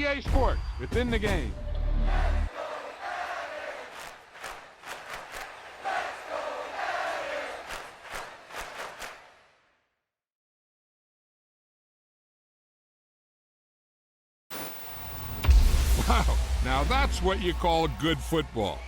EA Sports, within the game. Wow, now that's what you call good football.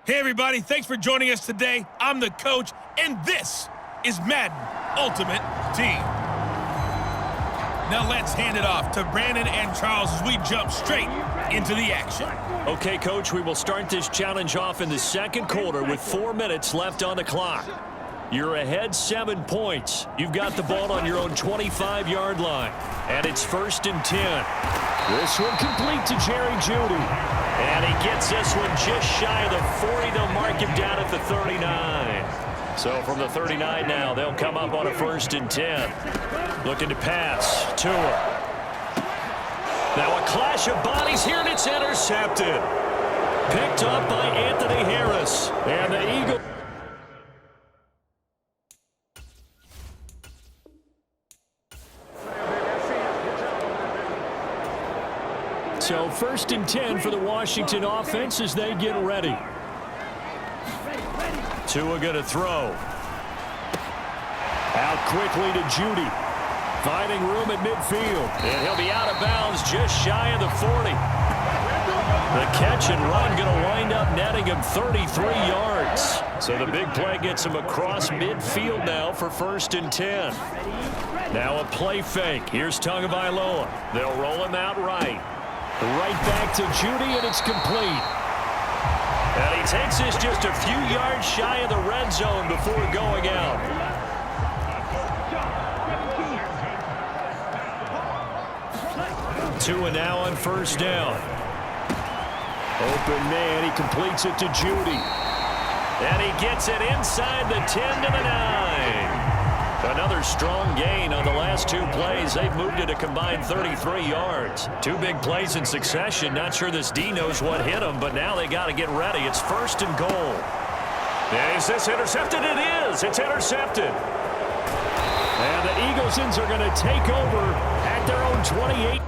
Hey, everybody. Thanks for joining us today. I'm the coach, and this is Madden Ultimate Team. Now let's hand it off to Brandon and Charles as we jump straight into the action. Okay, Coach, we will start this challenge off in the second quarter with 4 minutes left on the clock. You're ahead 7 points. You've got the ball on your own 25-yard line, and it's 1st and 10. This one complete to Jerry Jeudy. And he gets this one just shy of the 40. They'll mark him down at the 39. So from the 39 now, they'll come up on a 1st and 10. Looking to pass. Tua. Now a clash of bodies here, and it's intercepted. Picked up by Anthony Harris. And the Eagles. So 1st and 10 for the Washington offense as they get ready. Tua going to throw. Out quickly to Jeudy. Finding room at midfield. And he'll be out of bounds just shy of the 40. The catch and run going to wind up netting him 33 yards. So the big play gets him across midfield now for 1st and 10. Now a play fake. Here's Tagovailoa. They'll roll him out right. Right back to Jeudy, and it's complete. And he takes this just a few yards shy of the red zone before going out. Tua now on 1st down. Open man, he completes it to Jeudy. And he gets it inside the 10 to the 9. Another strong gain on the last 2 plays. They've moved it a combined 33 yards. 2 big plays in succession. Not sure this D knows what hit him, but now they got to get ready. It's 1st and goal. And is this intercepted? It is. It's intercepted. And the Eaglesons are going to take over at their own 28.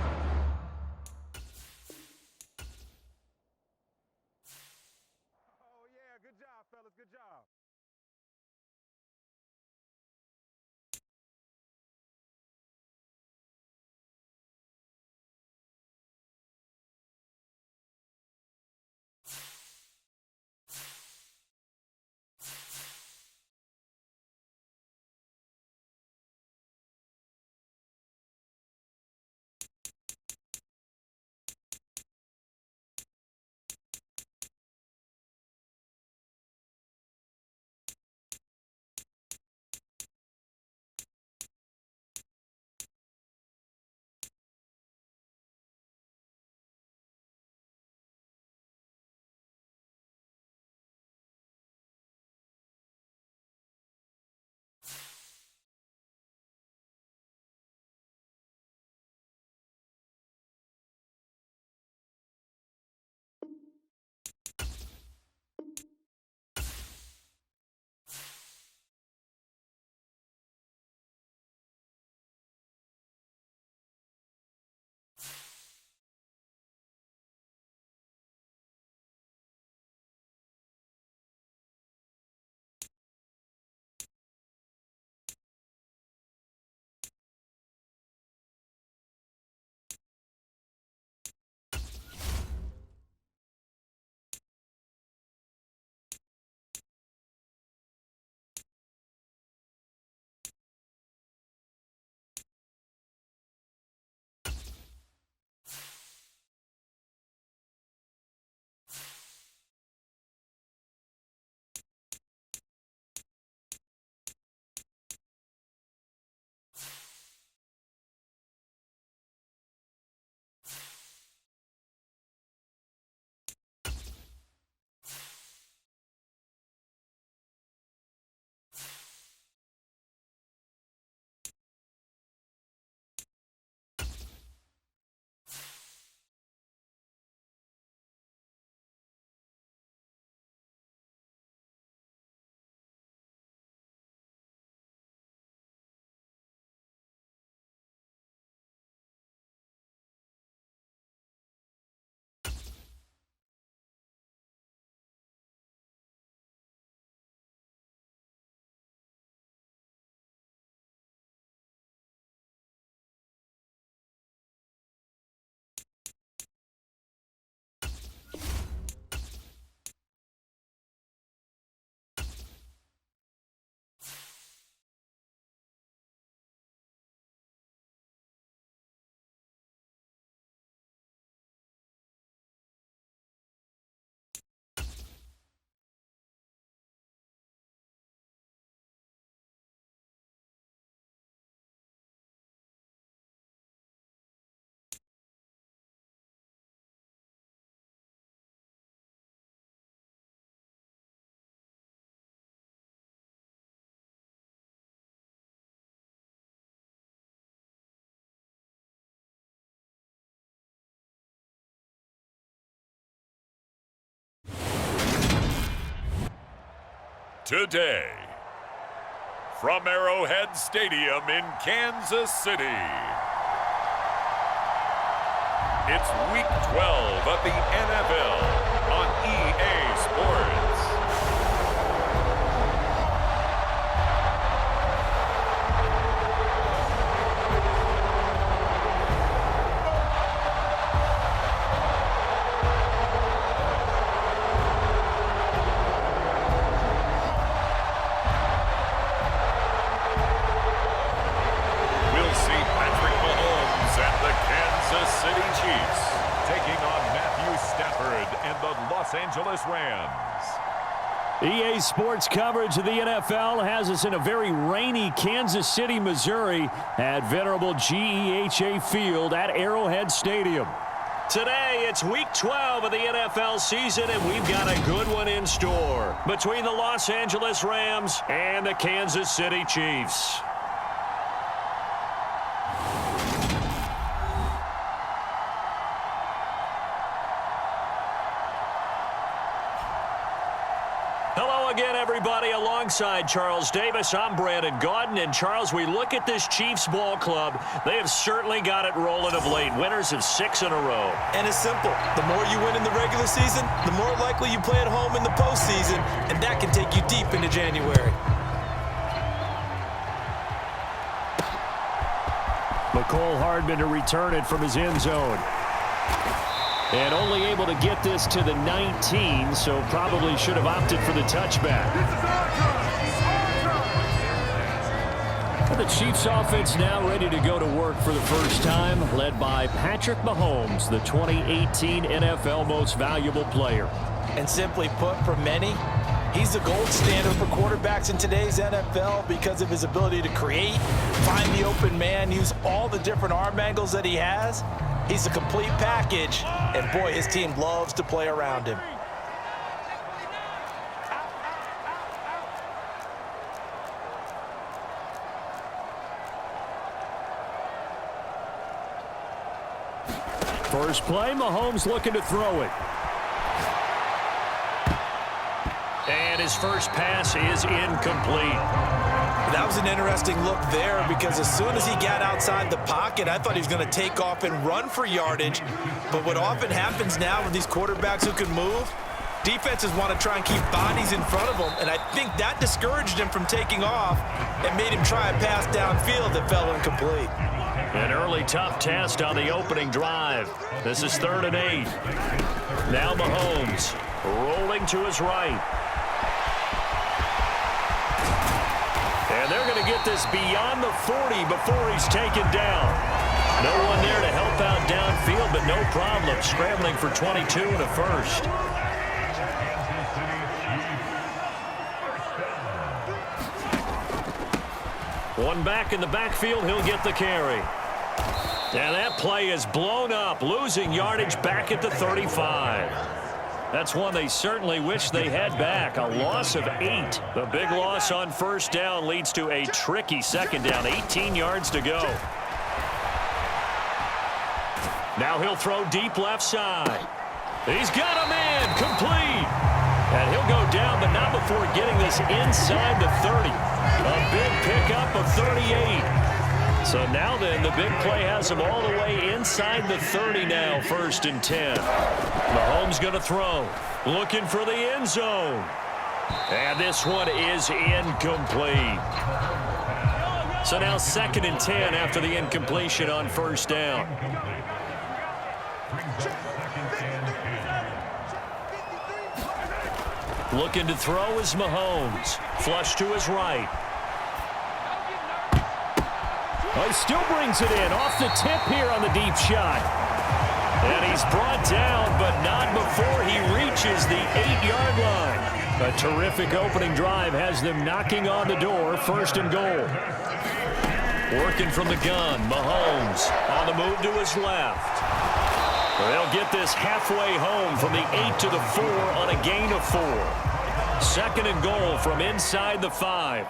today. From Arrowhead Stadium in Kansas City, it's Week 12 of the NFL on EA Sports. Angeles Rams. EA Sports coverage of the NFL has us in a very rainy Kansas City, Missouri at venerable GEHA Field at Arrowhead Stadium. Today, it's Week 12 of the NFL season, and we've got a good one in store between the Los Angeles Rams and the Kansas City Chiefs. Everybody, alongside Charles Davis, I'm Brandon Gaudin. And Charles, we look at this Chiefs ball club. They have certainly got it rolling of late. Winners of 6 in a row. And it's simple. The more you win in the regular season, the more likely you play at home in the postseason, and that can take you deep into January. McCole Hardman to return it from his end zone. And only able to get this to the 19, so probably should have opted for the touchback. The Chiefs offense now ready to go to work for the first time, led by Patrick Mahomes, the 2018 NFL Most Valuable Player. And simply put, for many, he's the gold standard for quarterbacks in today's NFL because of his ability to create, find the open man, use all the different arm angles that he has. He's a complete package, and boy, his team loves to play around him. First play, Mahomes looking to throw it. And his first pass is incomplete. That was an interesting look there because as soon as he got outside the pocket, I thought he was going to take off and run for yardage. But what often happens now with these quarterbacks who can move, defenses want to try and keep bodies in front of them, and I think that discouraged him from taking off and made him try a pass downfield that fell incomplete. An early tough test on the opening drive. This is 3rd and 8. Now Mahomes rolling to his right. And they're going to get this beyond the 40 before he's taken down. No one there to help out downfield, but no problem. Scrambling for 22 and a first. One back in the backfield, he'll get the carry. And that play is blown up, losing yardage back at the 35. That's one they certainly wish they had back. A loss of 8. The big loss on first down leads to a tricky second down. 18 yards to go. Now he'll throw deep left side. He's got a man, complete. And he'll go down, but not before getting this inside the 30. A big pickup of 38. So now then, the big play has him all the way inside the 30 now, 1st and 10. Mahomes going to throw, looking for the end zone. And this one is incomplete. So now 2nd and 10 after the incompletion on first down. Looking to throw is Mahomes. Flush to his right. Oh, he still brings it in off the tip here on the deep shot. And he's brought down, but not before he reaches the 8-yard line. A terrific opening drive has them knocking on the door, 1st and goal. Working from the gun, Mahomes on the move to his left. They'll get this halfway home from the 8 to the 4 on a gain of 4. 2nd and goal from inside the 5.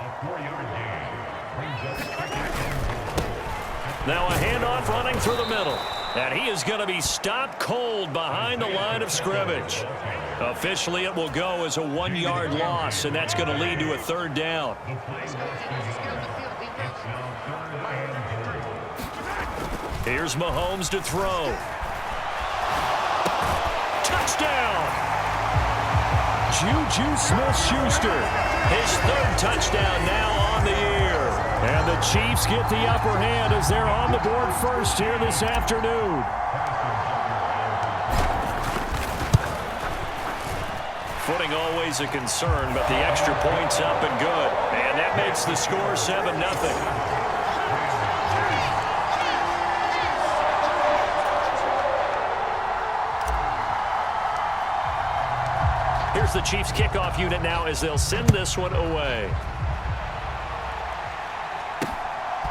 Now a handoff running through the middle. And he is going to be stopped cold behind the line of scrimmage. Officially, it will go as a 1-yard loss, and that's going to lead to a 3rd down. Here's Mahomes to throw. Touchdown! Juju Smith-Schuster. His 3rd touchdown now on the year. And the Chiefs get the upper hand as they're on the board first here this afternoon. Footing always a concern, but the extra point's up and good. And that makes the score 7-0. Here's the Chiefs kickoff unit now as they'll send this one away.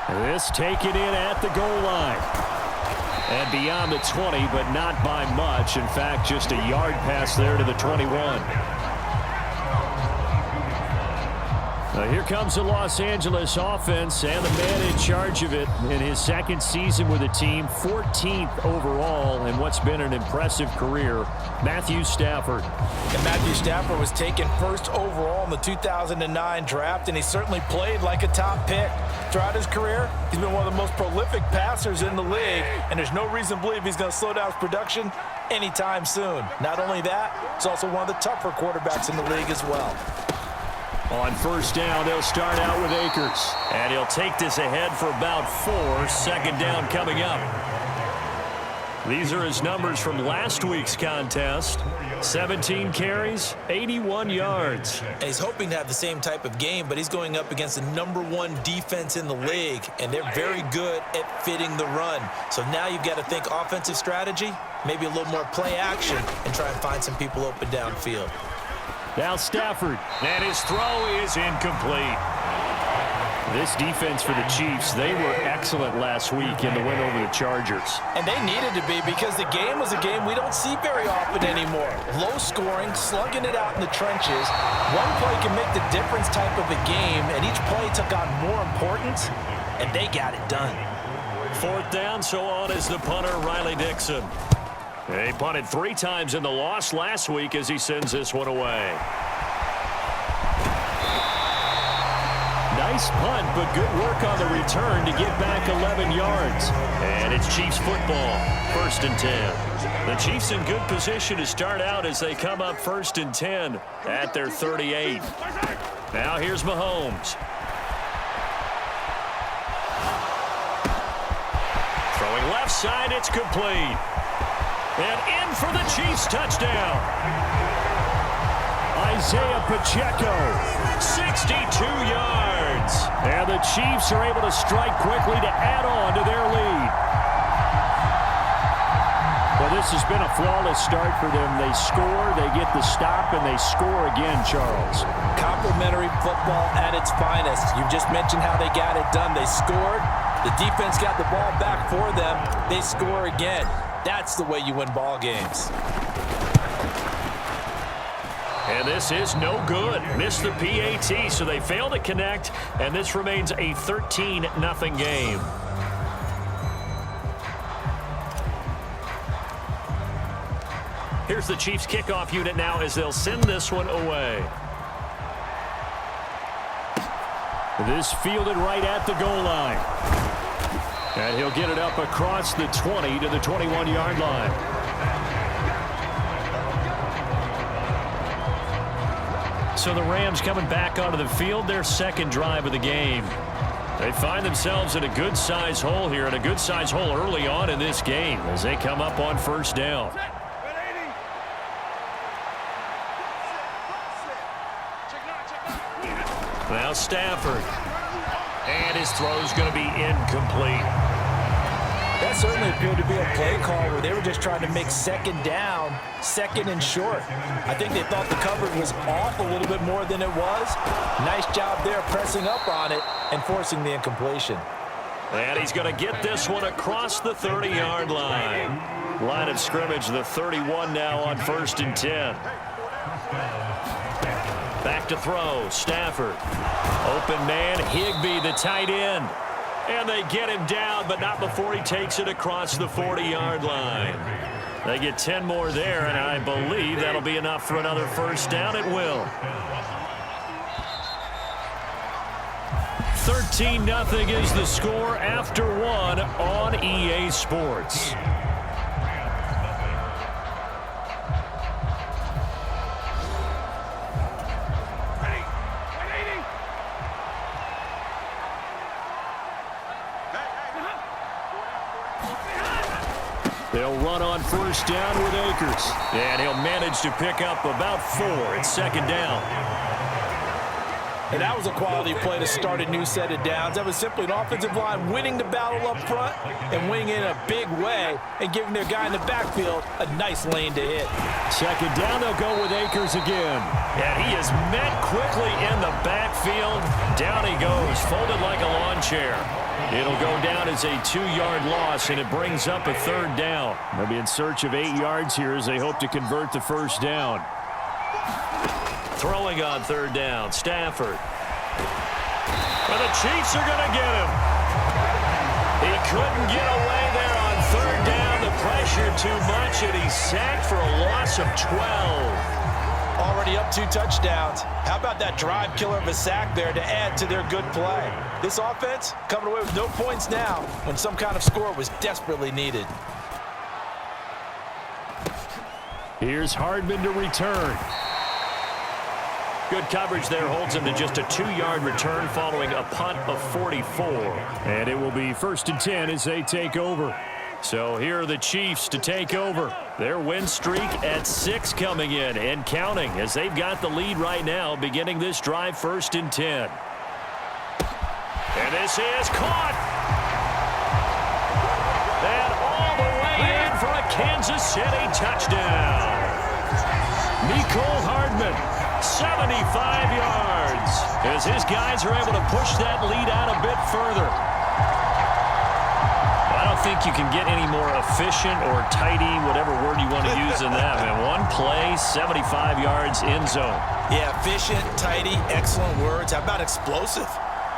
This taken in at the goal line. And beyond the 20, but not by much. In fact, just a yard pass there to the 21. Here comes the Los Angeles offense, and the man in charge of it in his 2nd season with the team, 14th overall in what's been an impressive career, Matthew Stafford. And Matthew Stafford was taken 1st overall in the 2009 draft, and he certainly played like a top pick. Throughout his career, he's been one of the most prolific passers in the league, and there's no reason to believe he's going to slow down his production anytime soon. Not only that, he's also one of the tougher quarterbacks in the league as well. On 1st down, they'll start out with Akers. And he'll take this ahead for about 4. 2nd down coming up. These are his numbers from last week's contest. 17 carries, 81 yards. And he's hoping to have the same type of game, but he's going up against the #1 defense in the league, and they're very good at fitting the run. So now you've got to think offensive strategy, maybe a little more play action, and try and find some people open downfield. Now Stafford, and his throw is incomplete. This defense for the Chiefs, they were excellent last week in the win over the Chargers. And they needed to be, because the game was a game we don't see very often anymore. Low scoring, slugging it out in the trenches. One play can make the difference type of a game, and each play took on more importance, and they got it done. 4th down, so on is the punter, Riley Dixon. He punted 3 times in the loss last week as he sends this one away. Nice punt, but good work on the return to get back 11 yards. And it's Chiefs football, 1st and 10. The Chiefs in good position to start out as they come up 1st and 10 at their 38. Now here's Mahomes. Throwing left side, it's complete. And in for the Chiefs touchdown. Isaiah Pacheco, 62 yards. And the Chiefs are able to strike quickly to add on to their lead. Well, this has been a flawless start for them. They score, they get the stop, and they score again, Charles. Complimentary football at its finest. You just mentioned how they got it done. They scored. The defense got the ball back for them. They score again. That's the way you win ball games. And this is no good. Missed the PAT, so they fail to connect, and this remains a 13-0 game. Here's the Chiefs kickoff unit now as they'll send this one away. This fielded right at the goal line. And he'll get it up across the 20 to the 21-yard line. So the Rams coming back onto the field, their 2nd drive of the game. They find themselves in a good-size hole here, and a good-size hole early on in this game as they come up on 1st down. Now Stafford. And his throw's going to be incomplete. That certainly appeared to be a play call where they were just trying to make 2nd down, 2nd and short. I think they thought the coverage was off a little bit more than it was. Nice job there pressing up on it and forcing the incompletion. And he's going to get this one across the 30-yard line. Line of scrimmage, the 31 now on 1st and 10. Back to throw, Stafford. Open man, Higbee, the tight end. And they get him down, but not before he takes it across the 40-yard line. They get 10 more there, and I believe that'll be enough for another first down. It will. 13-0 is the score after one on EA Sports. They'll run on first down with Akers. And he'll manage to pick up about 4 at second down. And that was a quality play to start a new set of downs. That was simply an offensive line winning the battle up front and winning in a big way and giving their guy in the backfield a nice lane to hit. Second down, they'll go with Akers again. And he is met quickly in the backfield. Down he goes, folded like a lawn chair. It'll go down as a 2-yard loss, and it brings up a third down. They'll be in search of 8 yards here as they hope to convert the first down. Throwing on third down, Stafford. Well, the Chiefs are going to get him. He couldn't get away there on third down. The pressure too much, and he's sacked for a loss of 12. Already up 2 touchdowns. How about that drive killer of a sack there to add to their good play? This offense coming away with no points now when some kind of score was desperately needed. Here's Hardman to return. Good coverage there holds him to just a 2-yard return following a punt of 44. And it will be 1st and 10 as they take over. So here are the Chiefs to take over. Their win streak at 6 coming in and counting as they've got the lead right now beginning this drive 1st and 10. And this is caught. And all the way in for a Kansas City touchdown. Mecole Hardman, 75 yards, as his guys are able to push that lead out a bit further. I don't think you can get any more efficient or tidy, whatever word you want to use in that. Man, one play, 75 yards in zone. Yeah, efficient, tidy, excellent words. How about explosive?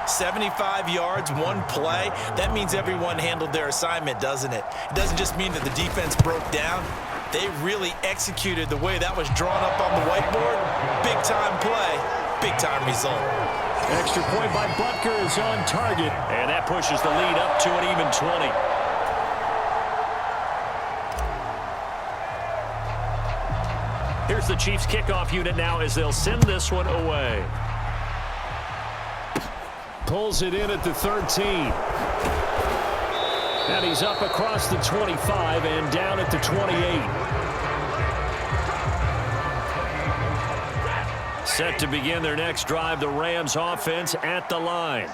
75 yards, one play. That means everyone handled their assignment, doesn't it? It doesn't just mean that the defense broke down. They really executed the way that was drawn up on the whiteboard. Big-time play, big-time result. Extra point by Butker is on target, and that pushes the lead up to an even 20. Here's the Chiefs kickoff unit now as they'll send this one away. Pulls it in at the 13. And he's up across the 25 and down at the 28. Set to begin their next drive, the Rams offense at the line.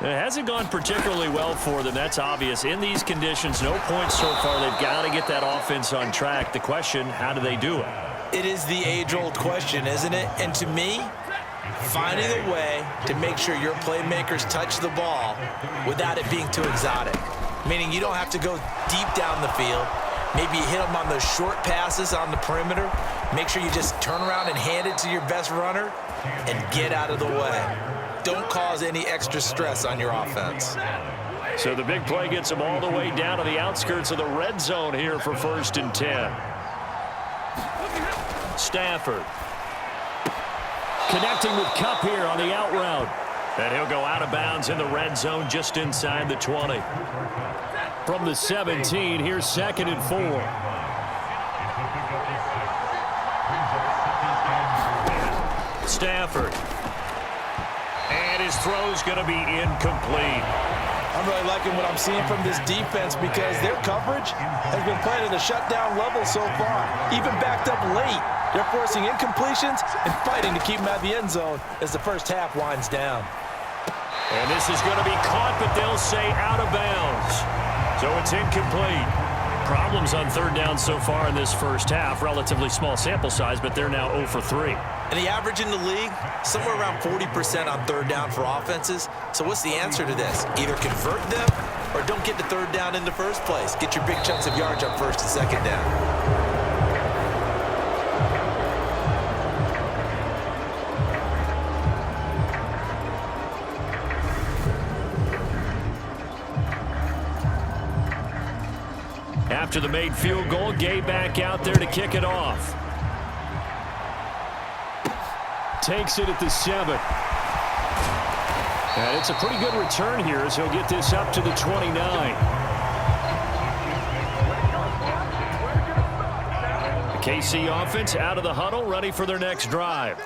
It hasn't gone particularly well for them. That's obvious. In these conditions, no points so far. They've got to get that offense on track. The question, how do they do it? It is the age-old question, isn't it? And to me, finding a way to make sure your playmakers touch the ball without it being too exotic. Meaning you don't have to go deep down the field. Maybe you hit them on those short passes on the perimeter. Make sure you just turn around and hand it to your best runner and get out of the way. Don't cause any extra stress on your offense. So the big play gets them all the way down to the outskirts of the red zone here for 1st and 10. Stafford connecting with Kupp here on the out route. And he'll go out of bounds in the red zone just inside the 20. From the 17, here's 2nd and 4. Stafford. And his throw's going to be incomplete. I'm really liking what I'm seeing from this defense because their coverage has been played at a shutdown level so far. Even backed up late, they're forcing incompletions and fighting to keep them out of the end zone as the first half winds down. And this is going to be caught, but they'll say out of bounds. So it's incomplete. Problems on third down so far in this first half. Relatively small sample size, but they're now 0 for 3. And the average in the league, somewhere around 40% on third down for offenses. So what's the answer to this? Either convert them or don't get the third down in the first place. Get your big chunks of yards on 1st and 2nd down. After the made field goal, Gay back out there to kick it off. Takes it at the 7. And it's a pretty good return here as he'll get this up to the 29. The KC offense out of the huddle, ready for their next drive.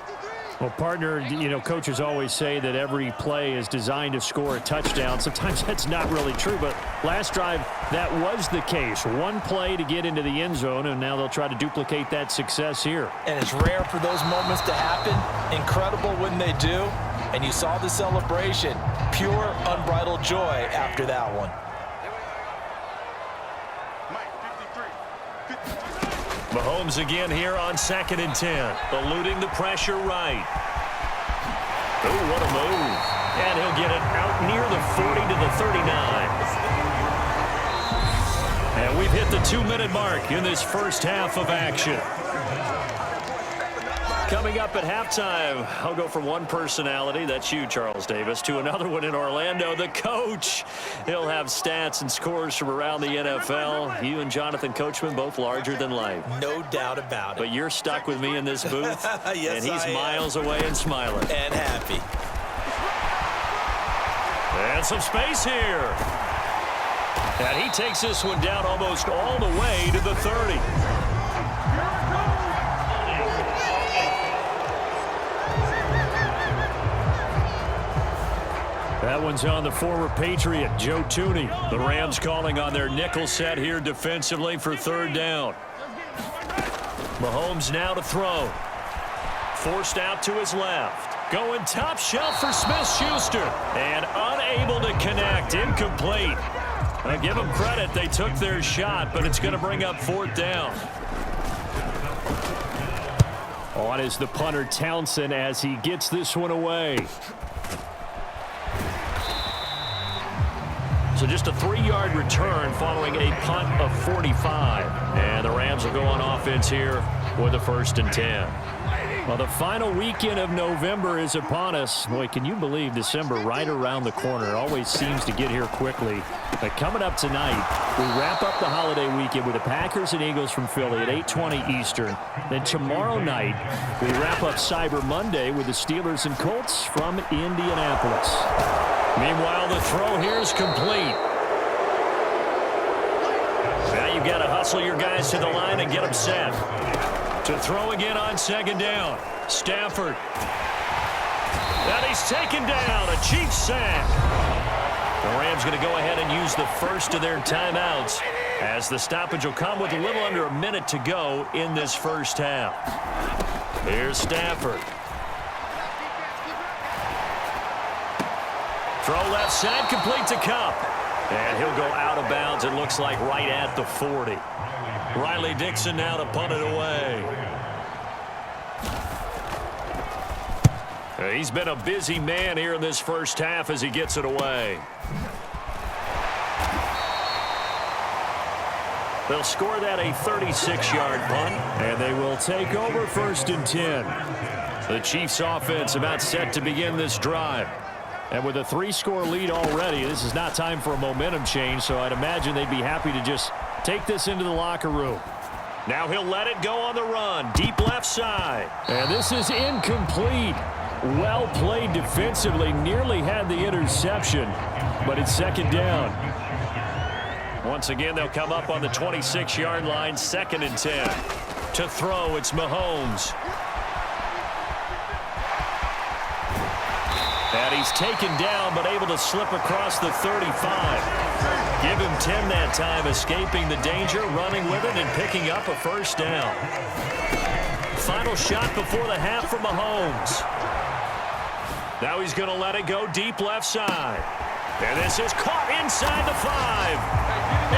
Well, partner, you know, coaches always say that every play is designed to score a touchdown. Sometimes that's not really true, but last drive, that was the case. One play to get into the end zone, and now they'll try to duplicate that success here. And it's rare for those moments to happen. Incredible when they do. And you saw the celebration. Pure, unbridled joy after that one. Mahomes again here on 2nd and 10. Eluding the pressure right. Oh, what a move. And he'll get it out near the 40 to the 39. And we've hit the 2-minute mark in this first half of action. Coming up at halftime, I'll go from one personality, that's you, Charles Davis, to another one in Orlando, the coach. He'll have stats and scores from around the NFL. You and Jonathan Coachman, both larger than life. No doubt about it. But you're stuck with me in this booth, yes, and he's miles away and smiling. And happy. And some space here. And he takes this one down almost all the way to the 30. That one's on the former Patriot, Joe Tooney. The Rams calling on their nickel set here defensively for 3rd down. Mahomes now to throw. Forced out to his left. Going top shelf for Smith-Schuster. And unable to connect. Incomplete. I'll give them credit. They took their shot, but it's going to bring up 4th down. On is the punter Townsend as he gets this one away. So just a 3-yard return following a punt of 45. And the Rams will go on offense here with a 1st and 10. Well, the final weekend of November is upon us. Boy, can you believe December right around the corner? It always seems to get here quickly. But coming up tonight, we wrap up the holiday weekend with the Packers and Eagles from Philly at 8:20 Eastern. Then tomorrow night, we wrap up Cyber Monday with the Steelers and Colts from Indianapolis. Meanwhile, the throw here is complete. Now you've got to hustle your guys to the line and get them set. To throw again on 2nd down. Stafford. And he's taken down. A cheap sack. The Rams going to go ahead and use the first of their timeouts as the stoppage will come with a little under a minute to go in this first half. Here's Stafford. Throw left side, complete to Kupp. And he'll go out of bounds, it looks like right at the 40. Riley Dixon now to punt it away. He's been a busy man here in this first half as he gets it away. They'll score that a 36-yard punt, and they will take over 1st and 10. The Chiefs offense about set to begin this drive. And with a 3-score lead already, this is not time for a momentum change, so I'd imagine they'd be happy to just take this into the locker room. Now he'll let it go on the run, deep left side. And this is incomplete. Well played defensively, nearly had the interception, but it's 2nd down. Once again, they'll come up on the 26-yard line, 2nd and 10. To throw, it's Mahomes. And he's taken down, but able to slip across the 35. Give him 10 that time, escaping the danger, running with it, and picking up a 1st down. Final shot before the half for Mahomes. Now he's going to let it go deep left side. And this is caught inside the 5.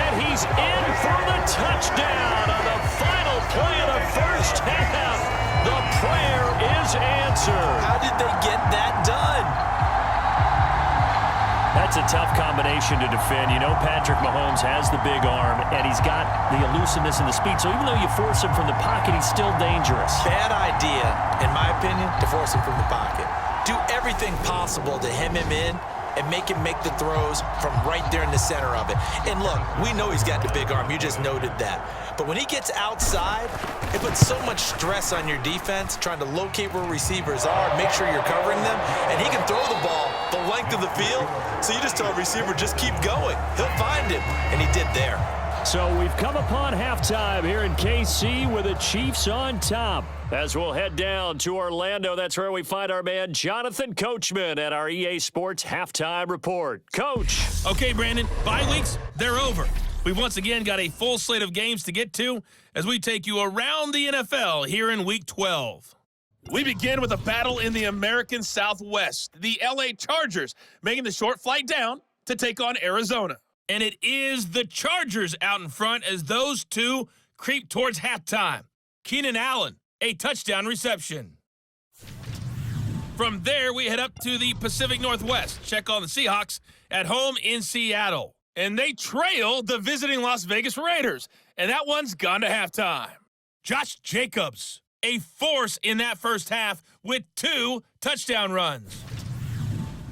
And he's in for the touchdown on the final play of the first half. The prayer is answered. How did they get that done? That's a tough combination to defend. You know Patrick Mahomes has the big arm, and he's got the elusiveness and the speed. So even though you force him from the pocket, he's still dangerous. Bad idea, in my opinion, to force him from the pocket. Do everything possible to hem him in and make him make the throws from right there in the center of it. And look, we know he's got the big arm. You just noted that. But when he gets outside, it puts so much stress on your defense trying to locate where receivers are, make sure you're covering them, and he can throw the ball the length of the field. So you just tell a receiver, just keep going. He'll find him, and he did there. So we've come upon halftime here in KC with the Chiefs on top. As we'll head down to Orlando, that's where we find our man Jonathan Coachman at our EA Sports Halftime Report. Coach. Okay, Brandon, bye weeks, they're over. We've once again got a full slate of games to get to as we take you around the NFL here in Week 12. We begin with a battle in the American Southwest. The LA Chargers making the short flight down to take on Arizona. And it is the Chargers out in front as those two creep towards halftime. Keenan Allen, a touchdown reception. From there, we head up to the Pacific Northwest. Check on the Seahawks at home in Seattle. And they trail the visiting Las Vegas Raiders. And that one's gone to halftime. Josh Jacobs, a force in that first half with 2 touchdown runs.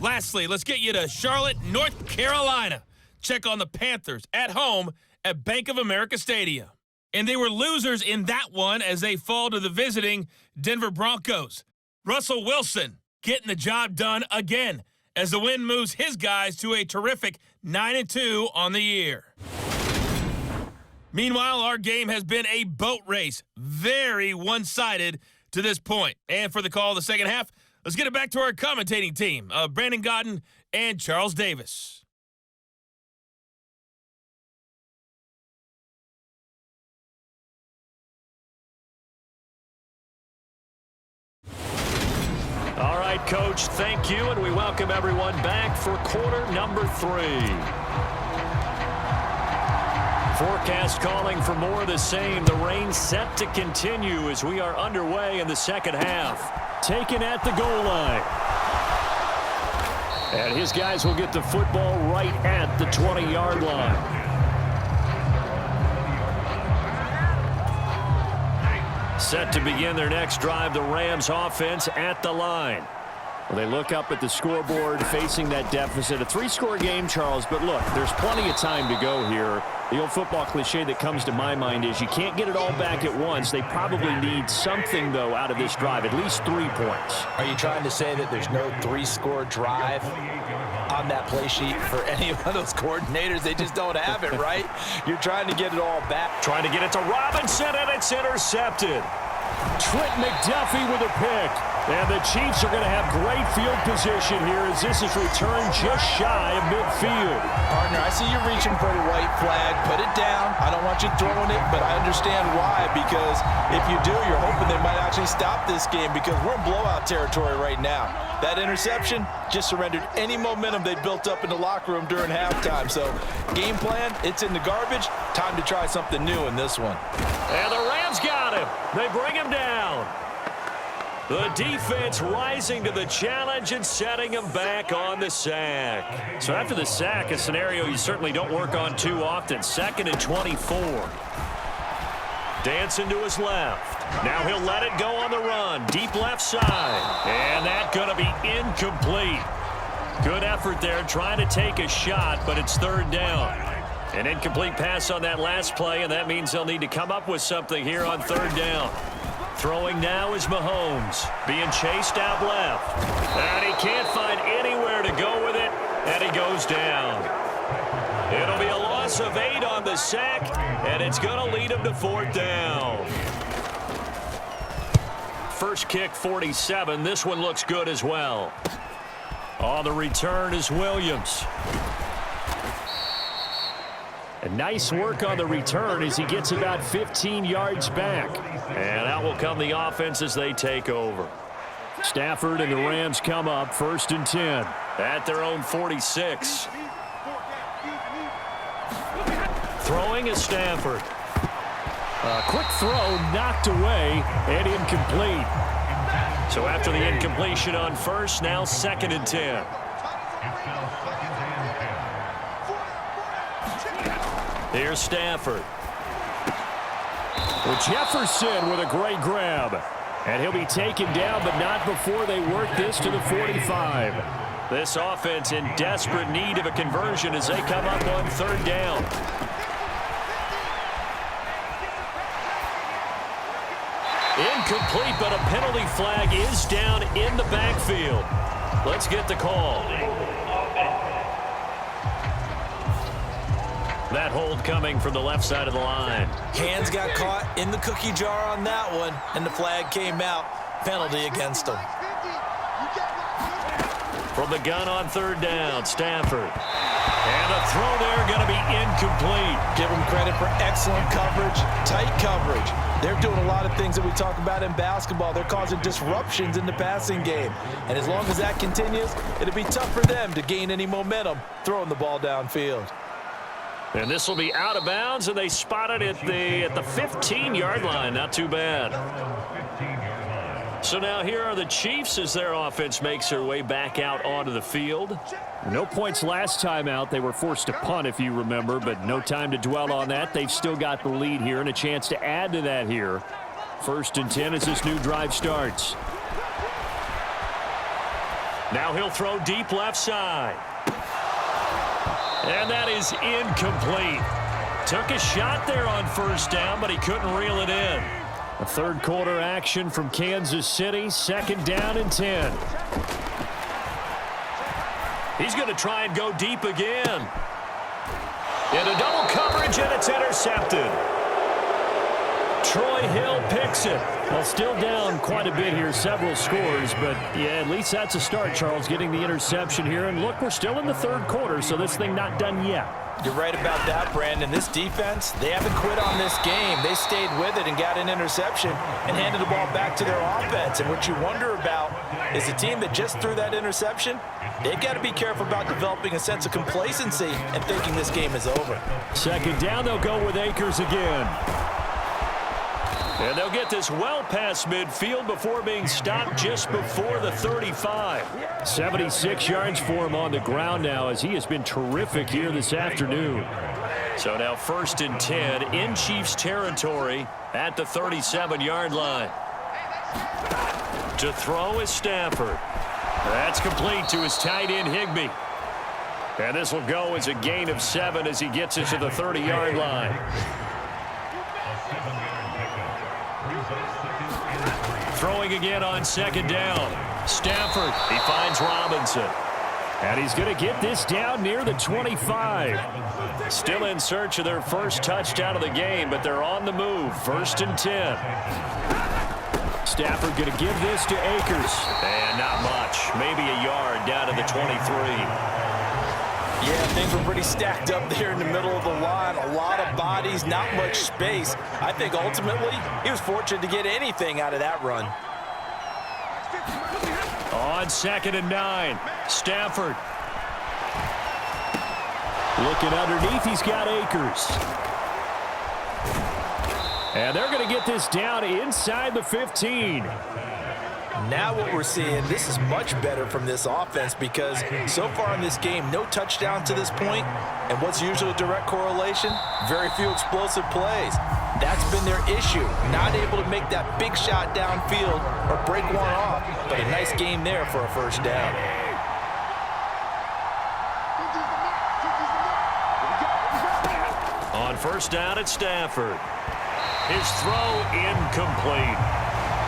Lastly, let's get you to Charlotte, North Carolina. Check on the Panthers at home at Bank of America Stadium. And they were losers in that one as they fall to the visiting Denver Broncos. Russell Wilson getting the job done again as the win moves his guys to a terrific 9-2 on the year. Meanwhile, our game has been a boat race, very one-sided to this point. And for the call of the second half, let's get it back to our commentating team of Brandon Godden and Charles Davis. All right, Coach, thank you, and we welcome everyone back for quarter number 3. Forecast calling for more of the same. The rain set to continue as we are underway in the second half. Taken at the goal line. And his guys will get the football right at the 20-yard line. Set to begin their next drive, the Rams offense at the line. Well, they look up at the scoreboard facing that deficit. A 3-score game, Charles, but look, there's plenty of time to go here. The old football cliche that comes to my mind is you can't get it all back at once. They probably need something, though, out of this drive, at least 3 points. Are you trying to say that there's no 3-score drive on that play sheet for any of those coordinators? They just don't have it, right? You're trying to get it all back. Trying to get it to Robinson, and it's intercepted. Trent McDuffie with a pick. And the Chiefs are going to have great field position here as this is returned just shy of midfield. Partner, I see you reaching for the white flag. Put it down. I don't want you throwing it, but I understand why. Because if you do, you're hoping they might actually stop this game because we're in blowout territory right now. That interception just surrendered any momentum they built up in the locker room during halftime. So game plan, it's in the garbage. Time to try something new in this one. And the Rams got him. They bring him down. The defense rising to the challenge and setting him back on the sack. So after the sack, a scenario you certainly don't work on too often. 2nd and 24. Dancing to his left. Now he'll let it go on the run. Deep left side. And that's going to be incomplete. Good effort there trying to take a shot, but it's 3rd down. An incomplete pass on that last play, and that means they'll need to come up with something here on 3rd down. Throwing now is Mahomes, being chased out left. And he can't find anywhere to go with it, and he goes down. It'll be a loss of 8 on the sack, and it's going to lead him to 4th down. First kick, 47. This one looks good as well. On the return is Williams. And nice work on the return as he gets about 15 yards back. And out will come the offense as they take over. Stafford and the Rams come up 1st and 10 at their own 46. Throwing is Stafford. A quick throw knocked away and incomplete. So after the incompletion on 1st, now 2nd and 10. Here's Stafford. Well, Jefferson with a great grab. And he'll be taken down, but not before they work this to the 45. This offense in desperate need of a conversion as they come up on third down. Incomplete, but a penalty flag is down in the backfield. Let's get the call. That hold coming from the left side of the line. Hands got caught in the cookie jar on that one, and the flag came out. Penalty against him. From the gun on third down, Stafford. And a throw there going to be incomplete. Give them credit for excellent coverage, tight coverage. They're doing a lot of things that we talk about in basketball. They're causing disruptions in the passing game. And as long as that continues, it'll be tough for them to gain any momentum throwing the ball downfield. And this will be out of bounds, and they spot it at the 15-yard line. Not too bad. So now here are the Chiefs as their offense makes their way back out onto the field. No points last time out. They were forced to punt, if you remember, but no time to dwell on that. They've still got the lead here and a chance to add to that here. 1st and 10 as this new drive starts. Now he'll throw deep left side. And that is incomplete. Took a shot there on first down, but he couldn't reel it in. A third quarter action from Kansas City. 2nd down and 10. He's going to try and go deep again. Into double coverage, and it's intercepted. Troy Hill picks it. Well, still down quite a bit here, several scores, but yeah, at least that's a start, Charles, getting the interception here. And look, we're still in the third quarter, so this thing not done yet. You're right about that, Brandon. This defense, they haven't quit on this game. They stayed with it and got an interception and handed the ball back to their offense. And what you wonder about is a team that just threw that interception, they've got to be careful about developing a sense of complacency and thinking this game is over. 2nd down, they'll go with Akers again. And they'll get this well past midfield before being stopped just before the 35. 76 yards for him on the ground now as he has been terrific here this afternoon. So now 1st and 10 in Chiefs territory at the 37-yard line. To throw is Stafford. That's complete to his tight end Higbee. And this will go as a gain of 7 as he gets it to the 30-yard line. Throwing again on 2nd down. Stafford, he finds Robinson. And he's going to get this down near the 25. Still in search of their first touchdown of the game, but they're on the move. 1st and 10. Stafford going to give this to Akers. And not much. Maybe a yard down to the 23. Yeah, things were pretty stacked up there in the middle of the line. A lot of bodies, not much space. I think ultimately he was fortunate to get anything out of that run. On 2nd and 9, Stafford. Looking underneath, he's got Akers. And they're going to get this down inside the 15. Now what we're seeing, this is much better from this offense because so far in this game, no touchdown to this point. And what's usually a direct correlation? Very few explosive plays. That's been their issue. Not able to make that big shot downfield or break one off. But a nice game there for a 1st down. On 1st down at Stafford. His throw incomplete.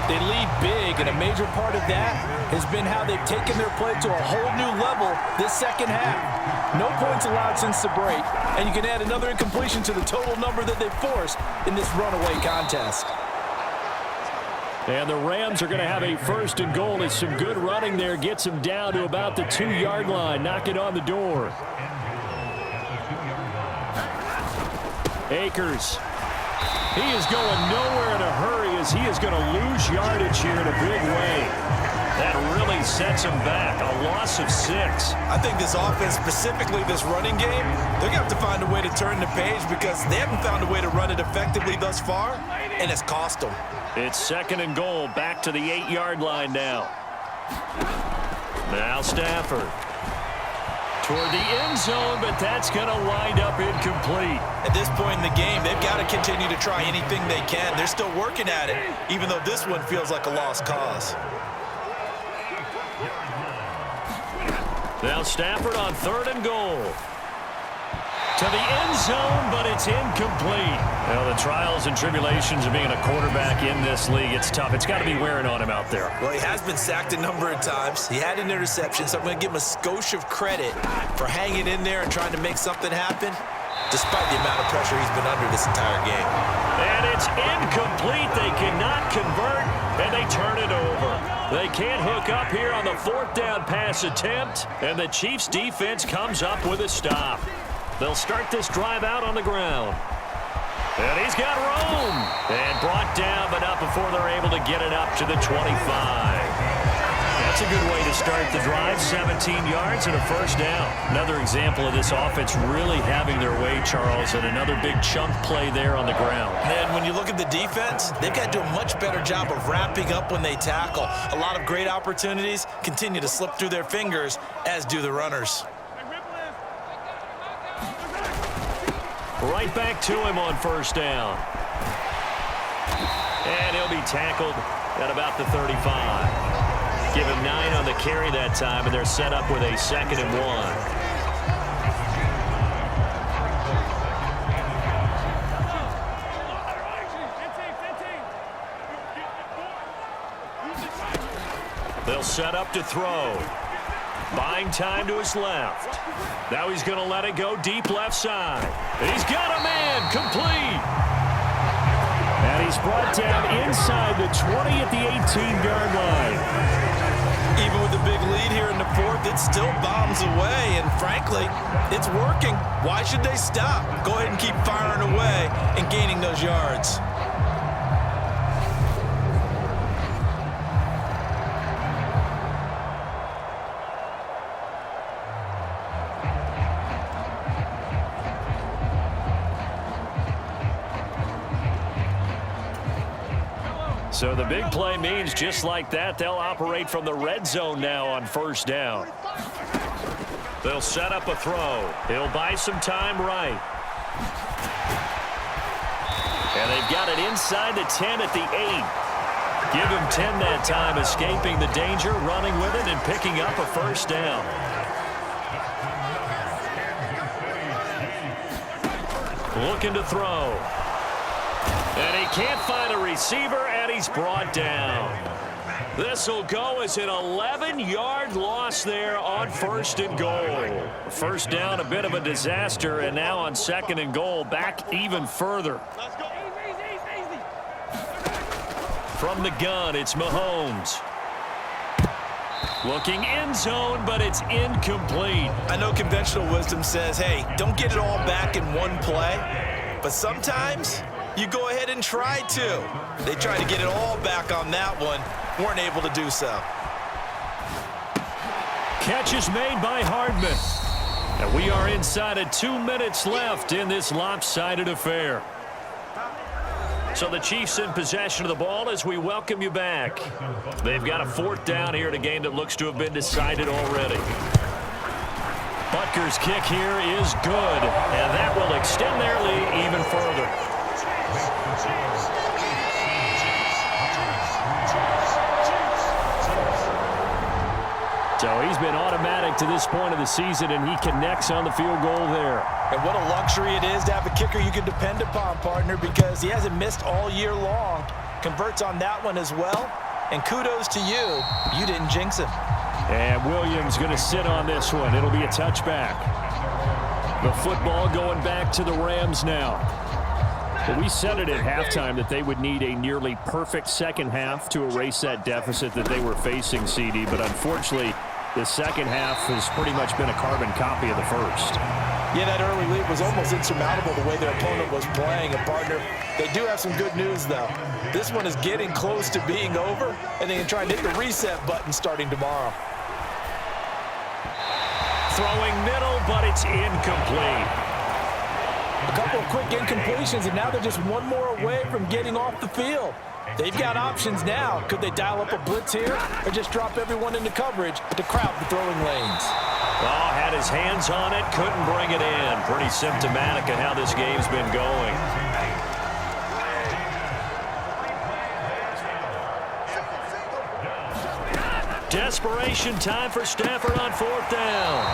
They lead big, and a major part of that has been how they've taken their play to a whole new level this 2nd half. No points allowed since the break, and you can add another incompletion to the total number that they've forced in this runaway contest. And the Rams are going to have a 1st and goal as some good running there gets them down to about the 2-yard line. Knock it on the door. Akers. He is going nowhere in a hurry as he is going to lose yardage here in a big way. That really sets him back. A loss of 6. I think this offense, specifically this running game, they're going to have to find a way to turn the page because they haven't found a way to run it effectively thus far, and it's cost them. It's 2nd and goal, back to the 8-yard line now. Now Stafford. Toward the end zone, but that's going to wind up incomplete. At this point in the game, they've got to continue to try anything they can. They're still working at it, even though this one feels like a lost cause. Now Stafford on 3rd and goal. To the end zone, but it's incomplete. Well, the trials and tribulations of being a quarterback in this league, it's tough. It's got to be wearing on him out there. Well, he has been sacked a number of times. He had an interception, so I'm going to give him a skosh of credit for hanging in there and trying to make something happen, despite the amount of pressure he's been under this entire game. And it's incomplete. They cannot convert, and they turn it over. They can't hook up here on the 4th down pass attempt, and the Chiefs' defense comes up with a stop. They'll start this drive out on the ground. And he's got room. And brought down, but not before they're able to get it up to the 25. That's a good way to start the drive. 17 yards and a 1st down. Another example of this offense really having their way, Charles, and another big chunk play there on the ground. And when you look at the defense, they've got to do a much better job of wrapping up when they tackle. A lot of great opportunities continue to slip through their fingers, as do the runners. Right back to him on 1st down. And he'll be tackled at about the 35. Give him 9 on the carry that time, and they're set up with a 2nd and 1. They'll set up to throw. Buying time to his left. Now he's going to let it go deep left side. He's got a man, complete. And he's brought down inside the 20 at the 18-yard line. Even with the big lead here in the 4th, it still bombs away, and frankly, it's working. Why should they stop? Go ahead and keep firing away and gaining those yards. So the big play means just like that, they'll operate from the red zone now on 1st down. They'll set up a throw. He'll buy some time right. And they've got it inside the 10 at the 8. Give him 10 that time, escaping the danger, running with it, and picking up a 1st down. Looking to throw. And he can't find a receiver, and he's brought down. This will go as an 11-yard loss there on 1st and goal. 1st down, a bit of a disaster, and now on 2nd and goal, back even further. From the gun, it's Mahomes. Looking end zone, but it's incomplete. I know conventional wisdom says, hey, don't get it all back in one play, but sometimes you go ahead and try to. They tried to get it all back on that one, weren't able to do so. Catch is made by Hardman. And we are inside of 2 minutes left in this lopsided affair. So the Chiefs in possession of the ball as we welcome you back. They've got a 4th down here in a game that looks to have been decided already. Butker's kick here is good, and that will extend their lead even further. So he's been automatic to this point of the season, and he connects on the field goal there. And what a luxury it is to have a kicker you can depend upon, partner, because he hasn't missed all year long. Converts on that one as well. And kudos to you. You didn't jinx him. And Williams going to sit on this one. It'll be a touchback. The football going back to the Rams now. Well, we said it at halftime that they would need a nearly perfect second half to erase that deficit that they were facing, CD. But unfortunately, the second half has pretty much been a carbon copy of the first. Yeah, that early lead was almost insurmountable the way their opponent was playing. And, partner, they do have some good news, though. This one is getting close to being over, and they can try and hit the reset button starting tomorrow. Throwing middle, but it's incomplete. A couple of quick incompletions, and now they're just one more away from getting off the field. They've got options now. Could they dial up a blitz here or just drop everyone into coverage to crowd the throwing lanes? Oh, had his hands on it, couldn't bring it in. Pretty symptomatic of how this game's been going. Desperation time for Stafford on 4th down.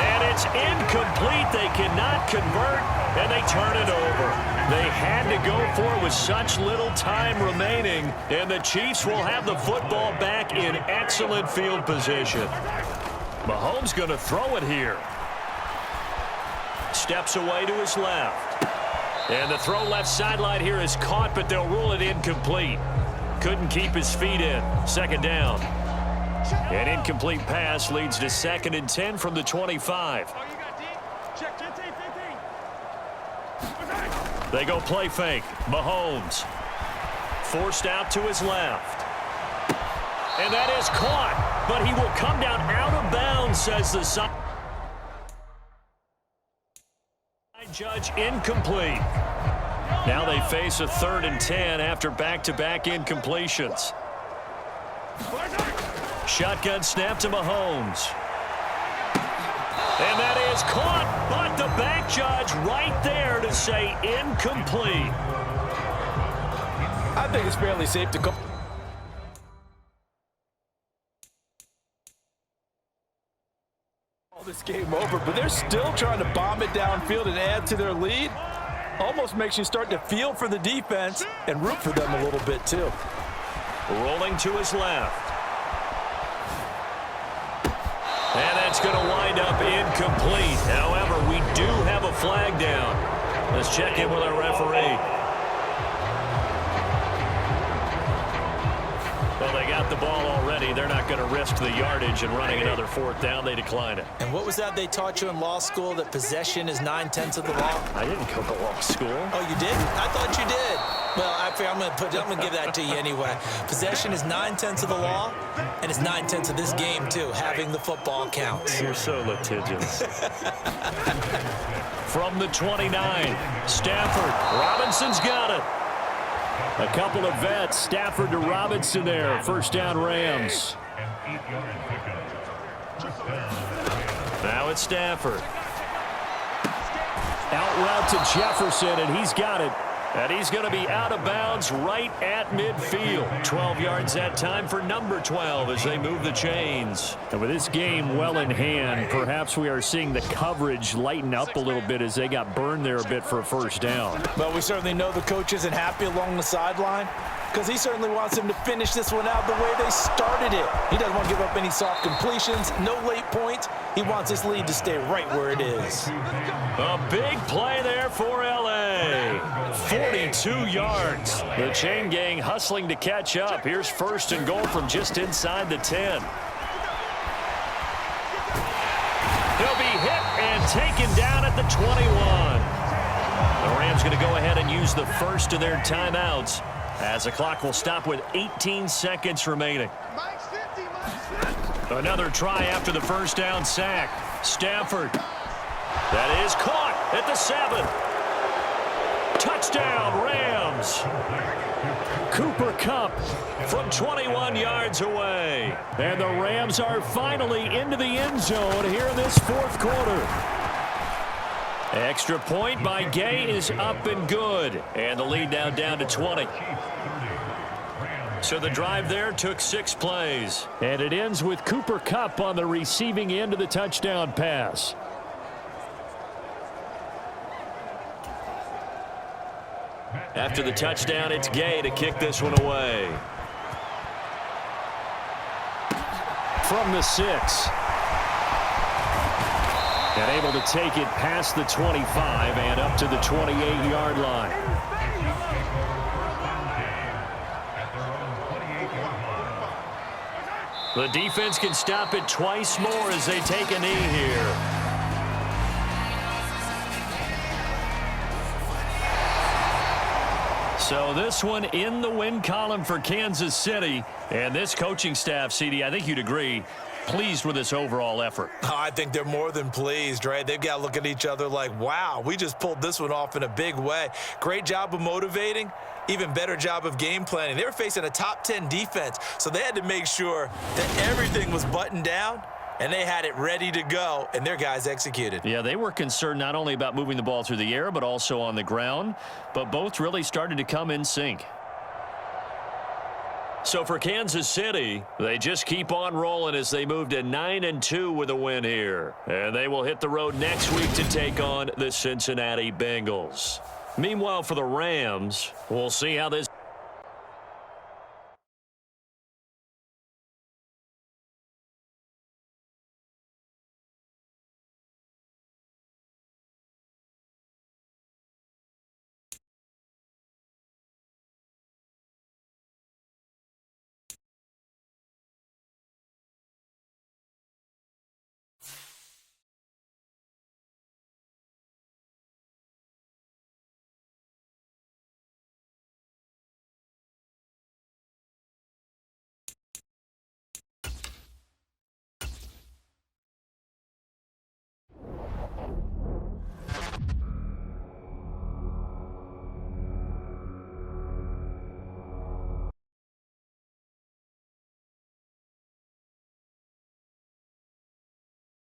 And it's incomplete. They cannot convert, and they turn it over. They had to go for it with such little time remaining, and the Chiefs will have the football back in excellent field position. Mahomes going to throw it here. Steps away to his left. And the throw left sideline here is caught, but they'll rule it incomplete. Couldn't keep his feet in. 2nd down. An incomplete pass leads to 2nd and 10 from the 25. They go play fake. Mahomes forced out to his left. And that is caught, but he will come down out of bounds, says the side judge. Incomplete. Now they face a 3rd and 10 after back-to-back incompletions. Shotgun snap to Mahomes. And that is caught, but the back judge right there to say incomplete. I think it's fairly safe to call this game over, but they're still trying to bomb it downfield and add to their lead. Almost makes you start to feel for the defense and root for them a little bit too. Rolling to his left. And that's going to wind up incomplete. However, we do have a flag down. Let's check in with our referee. Well, they got the ball already. They're not going to risk the yardage and running another 4th down. They decline it. And what was that they taught you in law school, that possession is 9/10 of the law? I didn't go to law school. Oh, you did? I thought you did. Well, I'm going to give that to you anyway. Possession is 9/10 of the law, and it's 9/10 of this game, too. Having the football counts. You're so litigious. From the 29, Stafford. Robinson's got it. A couple of vets, Stafford to Robinson there. 1st down Rams. Now it's Stafford. Out route to Jefferson, and he's got it. And he's going to be out of bounds right at midfield. 12 yards that time for number 12 as they move the chains. And with this game well in hand, perhaps we are seeing the coverage lighten up a little bit as they got burned there a bit for a 1st down. Well, we certainly know the coach isn't happy along the sideline because he certainly wants them to finish this one out the way they started it. He doesn't want to give up any soft completions, no late points. He wants his lead to stay right where it is. A big play there for L.A. 42 yards. The chain gang hustling to catch up. Here's 1st and goal from just inside the 10. He'll be hit and taken down at the 21. The Rams going to go ahead and use the first of their timeouts as the clock will stop with 18 seconds remaining. Another try after the 1st down sack. Stafford. That is caught at the 7. Touchdown, Rams. Cooper Kupp from 21 yards away. And the Rams are finally into the end zone here in this 4th quarter. Extra point by Gay is up and good. And the lead now down to 20. So the drive there took 6 plays. And it ends with Cooper Kupp on the receiving end of the touchdown pass. After the touchdown, it's Gay to kick this one away. From the 6. And able to take it past the 25 and up to the 28-yard line. The defense can stop it twice more as they take a knee here. So this one in the win column for Kansas City. And this coaching staff, CD, I think you'd agree, pleased with this overall effort. Oh, I think they're more than pleased, right? They've got to look at each other like, wow, we just pulled this one off in a big way. Great job of motivating. Even better job of game planning. They were facing a top 10 defense, so they had to make sure that everything was buttoned down, and they had it ready to go, and their guys executed. Yeah, they were concerned not only about moving the ball through the air, but also on the ground, but both really started to come in sync. So for Kansas City, they just keep on rolling as they move to 9-2 with a win here. And they will hit the road next week to take on the Cincinnati Bengals. Meanwhile, for the Rams, we'll see how this